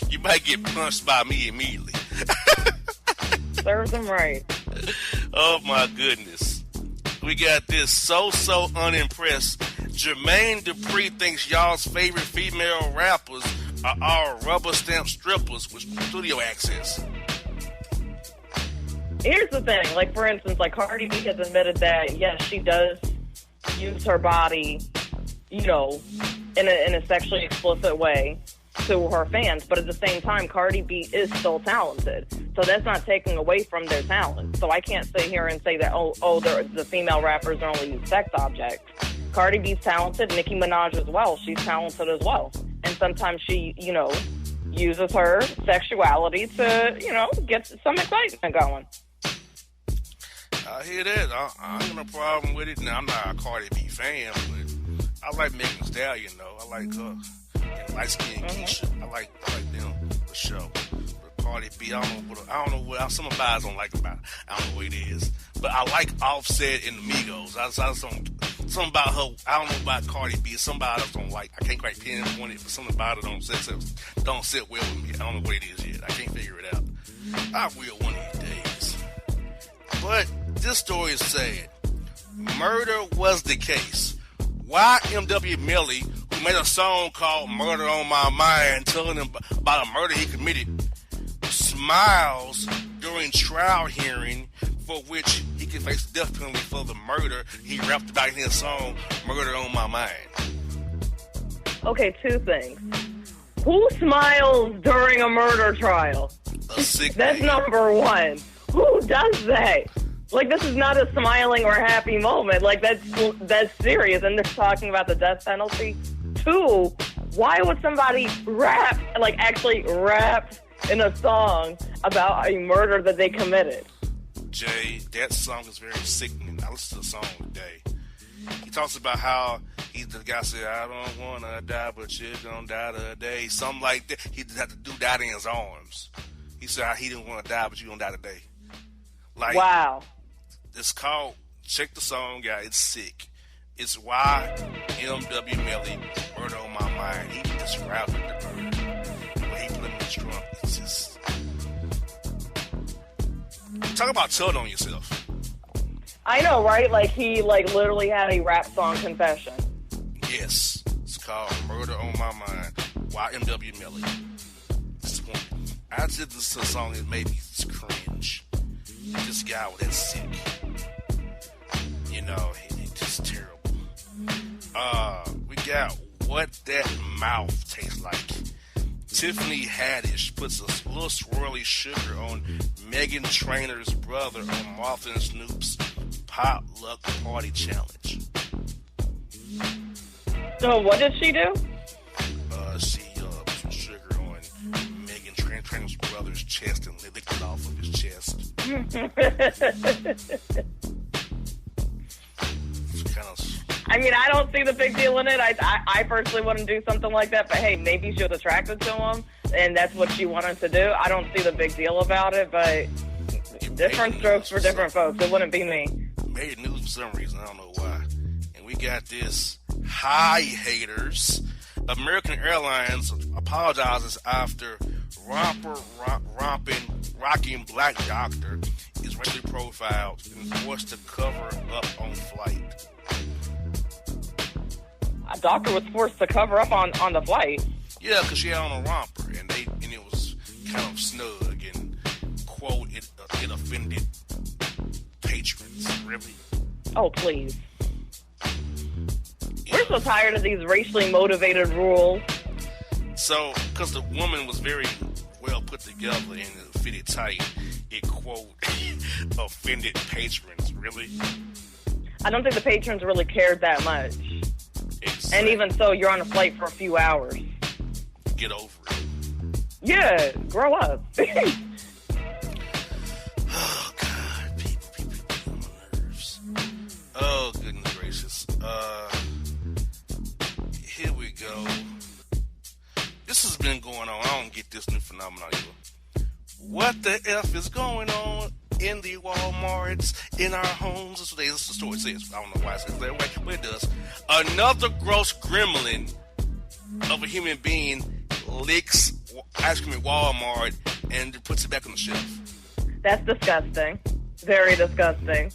You might get punched by me immediately. Serves him right. Oh, my goodness. We got this so unimpressed. Jermaine Dupri thinks y'all's favorite female rappers are all rubber stamp strippers with studio access. Here's the thing. Like, for instance, like Cardi B has admitted that, yes, she does use her body, in a sexually explicit way to her fans. But at the same time, Cardi B is still talented. So that's not taking away from their talent. So I can't sit here and say that, the female rappers are only sex objects. Cardi B's talented. Nicki Minaj as well. She's talented as well. And sometimes she, uses her sexuality to, get some excitement going. I hear that. I ain't no problem with it. Now, I'm not a Cardi B fan, but I like Megan Thee Stallion, though. I like her. And Light Skin Keisha. I like them for sure. But Cardi B, I don't know what some of the guys don't like about it. I don't know what it is. But I like Offset and the Migos. Something about her, I don't know about Cardi B. Somebody else don't like. I can't quite pinpoint it, but something about it don't sit well with me. I don't know what it is yet. I can't figure it out. I will one of these days. But this story is sad. Murder was the case. Why M.W. Millie, who made a song called Murder on My Mind, telling him about a murder he committed, smiles during trial hearing for which he could face the death penalty for the murder he rapped about in his song, Murder on My Mind. Okay, two things. Who smiles during a murder trial? A sick That's man. number one. Who does that? Like, this is not a smiling or happy moment. Like, that's serious. And they're talking about the death penalty. Two, why would somebody actually rap in a song about a murder that they committed? Jay, that song is very sickening. I listened to the song today. He talks about how the guy said, I don't want to die, but you're going to die today. Something like that. He had to do that in his arms. He said he didn't want to die, but you're going to die today. Like, wow. It's called, check the song, guys. It's sick. It's why M.W. Millie, Murder on My Mind. He described it, the murder. When he put him in his trunk, it's just... Talk about telling on yourself. I know, right? Like, he, literally had a rap song confession. Yes. It's called Murder on My Mind. Why M.W. Millie. I did this song that made me cringe. This guy was that sick. It's just terrible. We got What That Mouth Tastes Like. Tiffany Haddish puts a little swirly sugar on Meghan Trainor's brother on Martha and Snoop's potluck party challenge. So what did she do? She put some sugar on Meghan Trainor's brother's chest and licked it off of his chest. I mean, I don't see the big deal in it. I personally wouldn't do something like that, but hey, maybe she was attracted to him, and that's what she wanted to do. I don't see the big deal about it, but different strokes for different folks. It wouldn't be me. Made news for some reason. I don't know why. And we got this. Hi, haters. American Airlines apologizes after rocking black doctor is racially profiled and forced to cover up on flight. A doctor was forced to cover up on the flight. Yeah, because she had on a romper, and it was kind of snug, and quote, it offended patrons. Really? Oh, please. We're so tired of these racially motivated rules. So, because the woman was very well put together and it fitted tight, it, quote, offended patrons. Really? I don't think the patrons really cared that much. Exactly. And even so, you're on a flight for a few hours. Get over it. Yeah, grow up. Oh, God. People on my nerves. Oh, goodness gracious. Here we go. This has been going on. I don't get this new phenomenon either. What the F is going on in the Walmarts, in our homes? That's what the story says. I don't know why it says that way, but it does. Another gross gremlin of a human being licks ice cream at Walmart and puts it back on the shelf. That's disgusting. Very disgusting.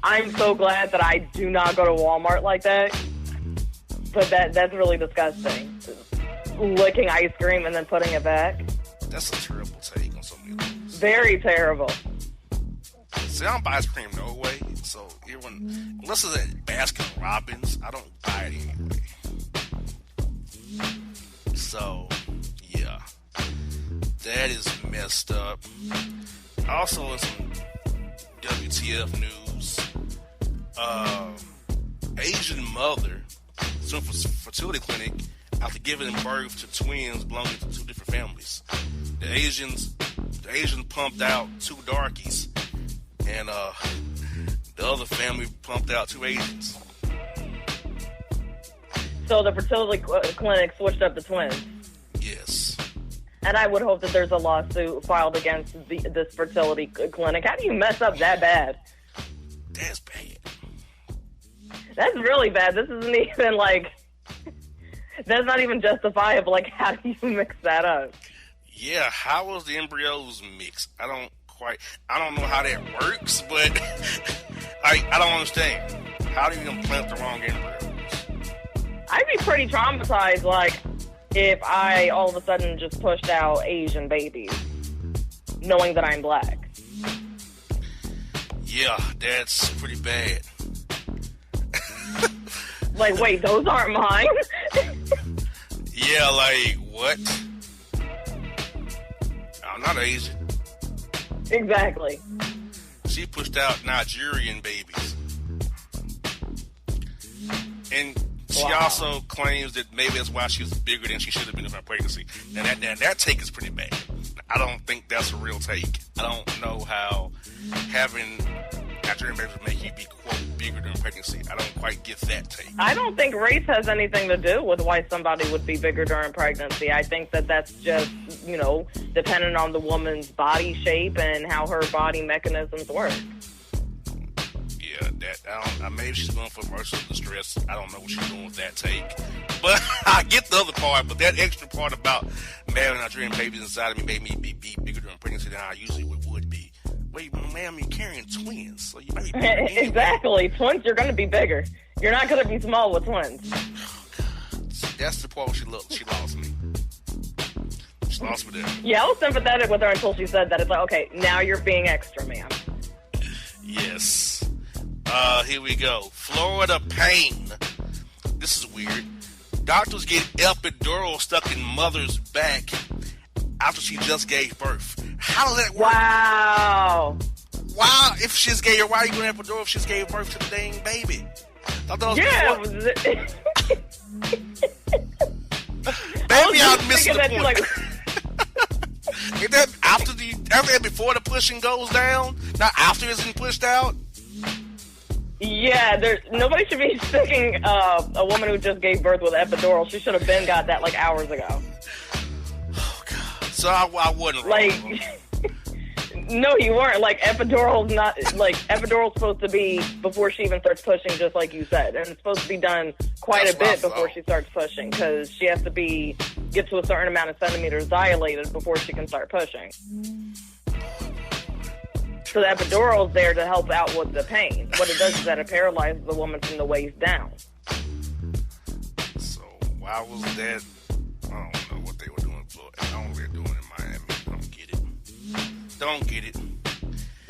I'm so glad that I do not go to Walmart like that. But that's really disgusting. Licking ice cream and then putting it back. That's a terrible take on so many things. Very terrible. See, I don't buy ice cream no way. So unless it's at Baskin Robbins, I don't buy it anyway. So, yeah. That is messed up. Also, in some WTF news, Asian mother sued for fertility clinic after giving birth to twins belonging to two different families. The Asians pumped out two darkies, and the other family pumped out two Asians. So the fertility clinic switched up the twins. Yes. And I would hope that there's a lawsuit filed against this fertility clinic. How do you mess up that bad? That's bad. That's really bad. This isn't even that's not even justifiable. Like, how do you mix that up? Yeah, how was the embryos mixed? I don't know how that works, but I don't understand. How do you implant the wrong embryos? I'd be pretty traumatized, if I all of a sudden just pushed out Asian babies, knowing that I'm black. Yeah, that's pretty bad. Wait, those aren't mine? Yeah, what? I'm not Asian. Exactly. She pushed out Nigerian babies. And she also claims that maybe that's why she was bigger than she should have been in her pregnancy. Now that take is pretty bad. I don't think that's a real take. I don't know how having Nigerian babies would make you be, quote, bigger during pregnancy. I don't quite get that take. I don't think race has anything to do with why somebody would be bigger during pregnancy. I think that's just, dependent on the woman's body shape and how her body mechanisms work. Yeah, maybe she's going for emotional distress. I don't know what she's doing with that take. But I get the other part, but that extra part about having Nigerian babies inside of me made me be bigger during pregnancy than I usually would be. Wait, ma'am, you're carrying twins, so you might be bigger anyway. Exactly. Twins, you're going to be bigger. You're not going to be small with twins. Oh, God. That's the part where she lost me. She lost me there. Yeah, I was sympathetic with her until she said that. It's okay, now you're being extra, ma'am. Yes. Here we go. Florida pain. This is weird. Doctors get epidural stuck in mother's back after she just gave birth. How does that work? Wow. If she just gave her, why are you going to epidural if she just gave birth to the dang baby? I thought that was Baby, I'm missing the point. Is that after before the pushing goes down? Not after it's been pushed out? Yeah, nobody should be sticking a woman who just gave birth with epidural. She should have got that hours ago. Oh, God. So I wasn't wrong. No, you weren't. Like, epidural's supposed to be before she even starts pushing, just like you said. And it's supposed to be done quite a bit before she starts pushing, because she has to get to a certain amount of centimeters dilated before she can start pushing. So the epidural's there to help out with the pain. What it does is that it paralyzes the woman from the waist down. So why was that? I don't know what they were doing, but I don't know what they're doing in Miami. Don't get it.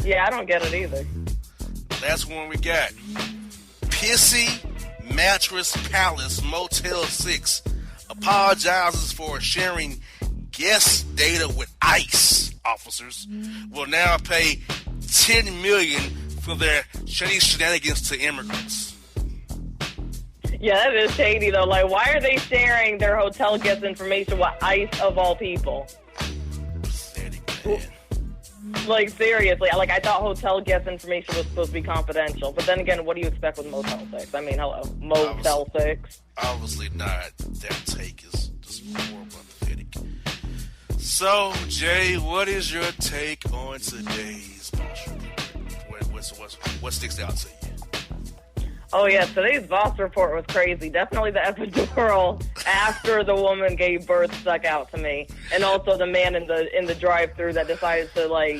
Yeah, I don't get it either. Last one we got. Pissy Mattress Palace Motel 6 apologizes for sharing guest data with ICE officers. Will now pay $10 million for their shady shenanigans to immigrants. Yeah, that is shady, though. Like, why are they sharing their hotel guest information with ICE of all people? Like, seriously. Like, I thought hotel guest information was supposed to be confidential. But then again, what do you expect with Motel 6? I mean, hello. Motel 6. Obviously not. That take is just more pathetic. So, Jay, what is your take on today's Boss Report? What sticks out to you? Oh, yeah, today's Boss Report was crazy. Definitely the epidural after the woman gave birth stuck out to me. And also the man in the drive-thru that decided to, like,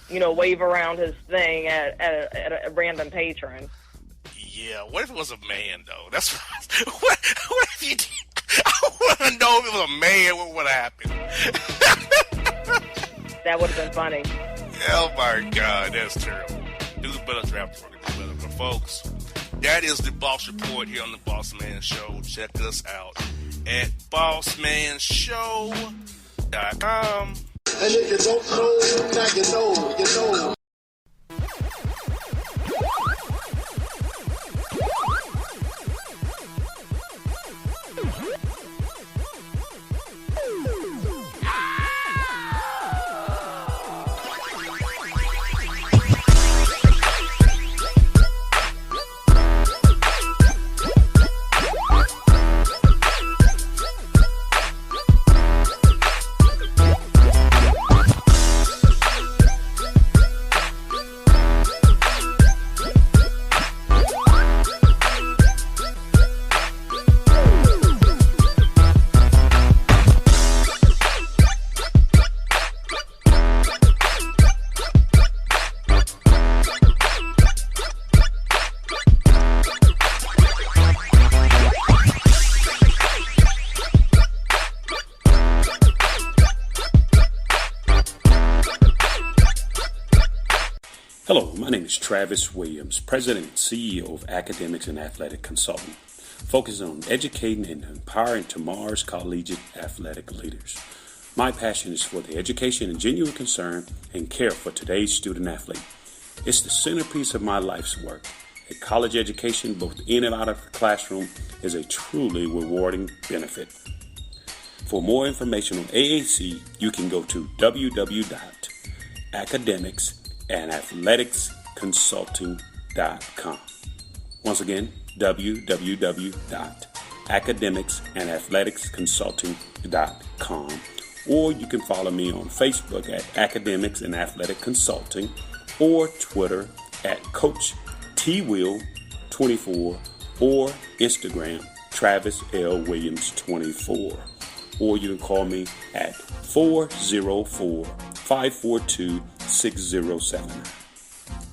wave around his thing at a random patron. Yeah, what if it was a man, though? That's what if you did? I want to know if it was a man, what would happen? That would have been funny. Oh, my God, that's terrible. Do better draft work. Do better. But, folks, that is the Boss Report here on the Bossman Show. Check us out at bossmanshow.com. And if you don't know, now you know. Hello, my name is Travis Williams, President and CEO of Academics and Athletic Consulting, focusing on educating and empowering tomorrow's collegiate athletic leaders. My passion is for the education and genuine concern and care for today's student athlete. It's the centerpiece of my life's work. A college education, both in and out of the classroom, is a truly rewarding benefit. For more information on AAC, you can go to www.academicsandathleticsconsulting.com. Once again, www.academicsandathleticsconsulting.com. Or you can follow me on Facebook at Academics and Athletic Consulting, or Twitter at Coach TWill24, or Instagram Travis L. Williams 24. Or you can call me at 404-542-6079.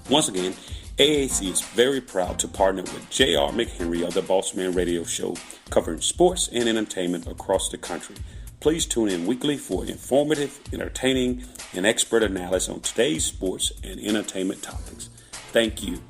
Once again, AAC is very proud to partner with J.R. McHenry of the Bossman Radio Show, covering sports and entertainment across the country. Please tune in weekly for informative, entertaining, and expert analysis on today's sports and entertainment topics. Thank you.